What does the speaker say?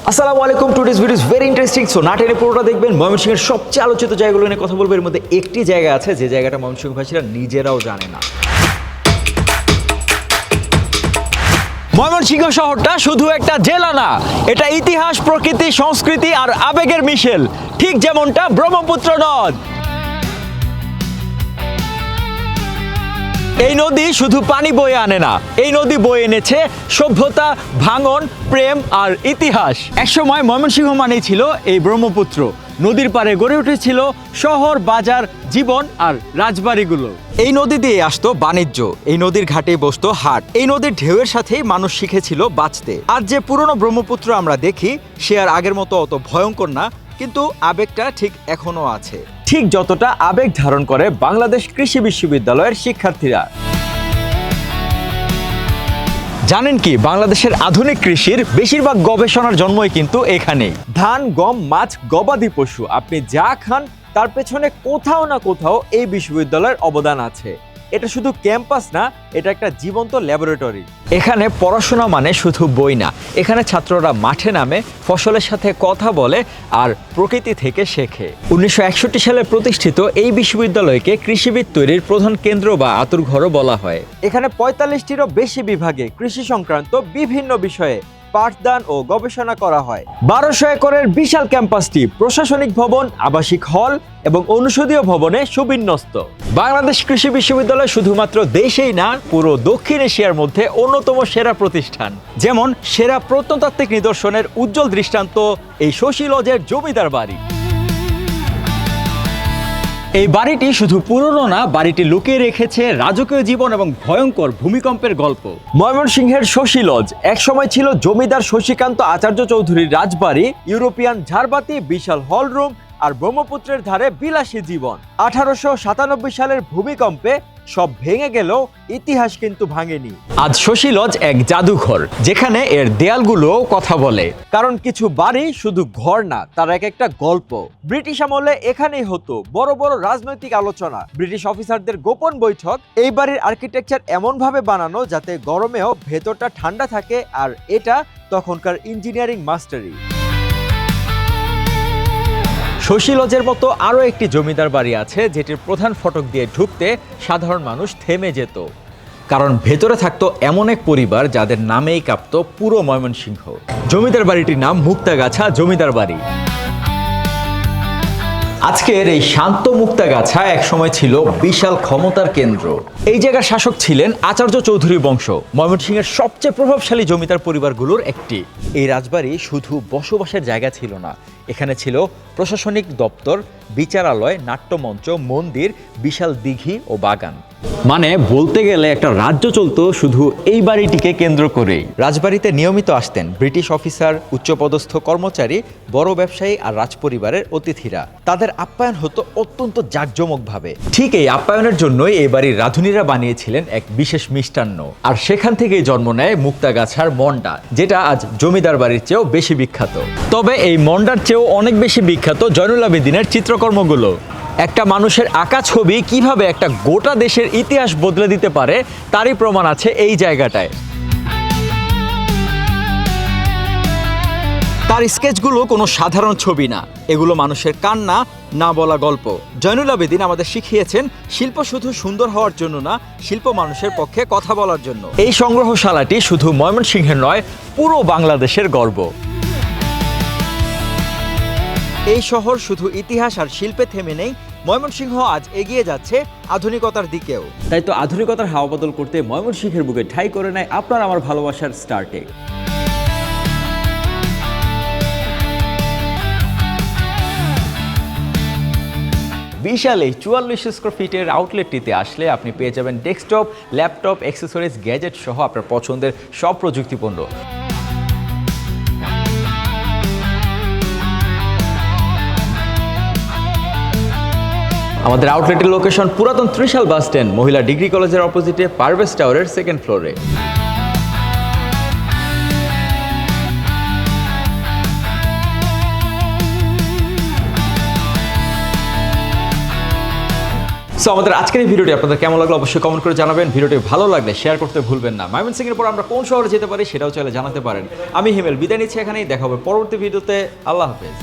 আসসালামু আলাইকুম। Today's video is very interesting, so না টেনে পুরোটা দেখবেন। ময়মনসিংহের সবচেয়ে আলোচিত জায়গাগুলো নিয়ে কথা বলবো। এর মধ্যে একটি জায়গা আছে যে জায়গাটা ময়মনসিংহবাসীরা নিজেরাও জানে না। ময়মনসিংহ শহরটা শুধু একটা জেলা না, এটা ইতিহাস, প্রকৃতি, সংস্কৃতি আর আবেগের মিশেল, ঠিক যেমনটা ব্রহ্মপুত্র নদ। এই নদী শুধু পানি বয়ে আনে না, এই নদী বয়ে এনেছে সভ্যতা, ভাঙন, প্রেম আর ইতিহাস। একসময় ময়মনসিংহ মানেই ছিল এই ব্রহ্মপুত্র। নদীর পাড়ে গড়ে উঠেছিল শহর, বাজার, জীবন আর রাজবাড়িগুলো। এই নদী দিয়ে আসতো বাণিজ্য, এই নদীর ঘাটে বসতো হাট, এই নদীর ঢেউয়ের সাথেই মানুষ শিখেছিল বাঁচতে। আর যে পুরনো ব্রহ্মপুত্র আমরা দেখি সে আর আগের মতো অত ভয়ঙ্কর না, কিন্তু আবেগটা ঠিক এখনো আছে, ঠিক যতটা আবেগ ধারণ করে বাংলাদেশ কৃষি বিশ্ববিদ্যালয়ের শিক্ষার্থীরা। জানেন কি, বাংলাদেশের আধুনিক কৃষির বেশিরভাগ গবেষণার জন্মই কিন্তু এখানেই। ধান, গম, মাছ, গবাদি পশু, আপনি যা খান তার পেছনে কোথাও না কোথাও এই বিশ্ববিদ্যালয়ের অবদান আছে। এটা শুধু ক্যাম্পাস না, এটা একটা জীবন্ত ল্যাবরেটরি। এখানে পড়াশোনা মানে শুধু বই না, এখানে ছাত্ররা মাঠে নামে, ফসলের সাথে কথা বলে আর প্রকৃতি থেকে শেখে। 1961 সালে প্রতিষ্ঠিত এই বিশ্ববিদ্যালয়কে কৃষিবিদ তৈরির প্রধান কেন্দ্র বা আঁতুড়ঘরও বলা হয়। এখানে 45টিরও বেশি বিভাগে কৃষি সংক্রান্ত বিভিন্ন বিষয়ে পাঠদান ও গবেষণা করা হয়। 1200 একরের বিশাল ক্যাম্পাসটি প্রশাসনিক ভবন, আবাসিক হল এবং অনুষদীয় ভবনে সুবিন্যস্ত। বাংলাদেশ কৃষি বিশ্ববিদ্যালয় শুধুমাত্র দেশেই না, পুরো দক্ষিণ এশিয়ার মধ্যে অন্যতম সেরা প্রতিষ্ঠান। যেমন সেরা প্রত্নতাত্ত্বিক নিদর্শনের উজ্জ্বল দৃষ্টান্ত এই শশী লজের জমিদার বাড়ি। এই বাড়িটি শুধু পুরনো না, বাড়িটি লুকিয়ে রেখেছে রাজকীয় জীবন এবং ভয়ঙ্কর ভূমিকম্পের গল্প। ময়মনসিংহের শশী লজ একসময় ছিল জমিদার শশীকান্ত আচার্য চৌধুরীর রাজবাড়ি। ইউরোপিয়ান ঝাড়বাতি, বিশাল হলরুম আর ব্রহ্মপুত্রের ধারে বিলাসী জীবন। 1897 সালের ভূমিকম্পে সব ভেঙে গেলেও ইতিহাস কিন্তু ভাঙেনি। আজ শশী লজ এক জাদুঘর, যেখানে এর দেয়ালগুলো কথা বলে। কারণ কিছু বাড়ি শুধু ঘর না, তার এক একটা গল্প। ব্রিটিশ আমলে এখানেই হতো বড় বড় রাজনৈতিক আলোচনা, ব্রিটিশ অফিসারদের গোপন বৈঠক। এই বাড়ির আর্কিটেকচার এমন ভাবে বানানো যাতে গরমেও ভেতরটা ঠান্ডা থাকে, আর এটা তখনকার ইঞ্জিনিয়ারিং মাস্টারি। শশী লজের মতো আরও একটি জমিদার বাড়ি আছে, যেটির প্রধান ফটক দিয়ে ঢুকতে সাধারণ মানুষ থেমে যেত, কারণ ভেতরে থাকতো এমন এক পরিবার যাদের নামেই কাঁপতো পুরো ময়মনসিংহ। জমিদার বাড়িটির নাম মুক্তাগাছা জমিদার বাড়ি। আজকের এই শান্ত মুক্তাগাছা একসময় ছিল বিশাল ক্ষমতার কেন্দ্র। এই জায়গার শাসক ছিলেন আচার্য চৌধুরী বংশ, ময়মনসিংহের সবচেয়ে প্রভাবশালী জমিদার পরিবারগুলোর একটি। এই রাজবাড়ি শুধু বসবাসের জায়গা ছিল না, এখানে ছিল প্রশাসনিক দপ্তর, বিচারালয়, নাট্যমঞ্চ, মন্দির, বিশাল দিঘি ও বাগান। মানে বলতে গেলে একটা রাজ্য চলতো শুধু এই বাড়িটিকে কেন্দ্র করেই। রাজবাড়িতে নিয়মিত আসতেন ব্রিটিশ অফিসার, উচ্চপদস্থ কর্মচারী, বড় ব্যবসায়ী আর রাজপরিবারের অতিথিরা। তাদের আপ্যায়ন হতো অত্যন্ত জাঁকজমকভাবে। ঠিক এই আপ্যায়নের জন্যই এই বাড়ির রাঁধুনিরা বানিয়েছিলেন এক বিশেষ মিষ্টান্ন, আর সেখান থেকেই জন্ম নেয় মুক্তাগাছার মন্ডা, যেটা আজ জমিদার বাড়ির চেয়েও বেশি বিখ্যাত। তবে এই মন্ডার চেয়েও অনেক বেশি বিখ্যাত জয়নুল আবেদিনের চিত্রকর্মগুলো। একটা মানুষের আঁকা ছবি কিভাবে একটা গোটা দেশের ইতিহাস বদলে দিতে পারে তারই প্রমাণ আছে এই জায়গাটায়। তার স্কেচগুলো কোনো সাধারণ ছবি না, এগুলো মানুষের কান্না, না বলা গল্প। জয়নুল আবেদিন আমাদের শিখিয়েছেন, শিল্প শুধু সুন্দর হওয়ার জন্য না, শিল্প মানুষের পক্ষে কথা বলার জন্য। এই সংগ্রহশালাটি শুধু ময়মনসিংহের নয়, পুরো বাংলাদেশের গর্ব। এই শহর শুধু ইতিহাস আর শিল্পে থেমে নেই, ময়মনসিংহ আজ এগিয়ে যাচ্ছে আধুনিকতার দিকেও। তাই তো আধুনিকতার হাওয়া বদল করতে ময়মনসিংহের বুকে ঠাঁই করে নেয় আপনার আমার ভালোবাসার স্টারটেক। বিশাল এই 44 স্কোয়ার ফিটের আউটলেটটিতে আসলে আপনি পেয়ে যাবেন ডেস্কটপ, ল্যাপটপ, অ্যাক্সেসরিজ, গ্যাজেট সহ আপনার পছন্দের সব প্রযুক্তিপণ্য। আমাদের আউটলেটের লোকেশন পুরাতন ত্রিশাল বাস স্ট্যান্ড, মহিলা ডিগ্রি কলেজের অপোজিটে, পারভেজ টাওয়ারের 2nd ফ্লোরে। সো আমাদের আজকের এই ভিডিওটি আপনাদের কেমন লাগলো অবশ্যই কমেন্ট করে জানাবেন। ভিডিওটি ভালো লাগলে শেয়ার করতে ভুলবেন না। ময়মনসিংহের পর আমরা কোন শহরে যেতে পারি সেটাও চাইলে জানাতে পারেন। আমি হিমেল বিদায় নিচ্ছি, এখানেই দেখা হবে পরবর্তী ভিডিওতে। আল্লাহ হাফেজ।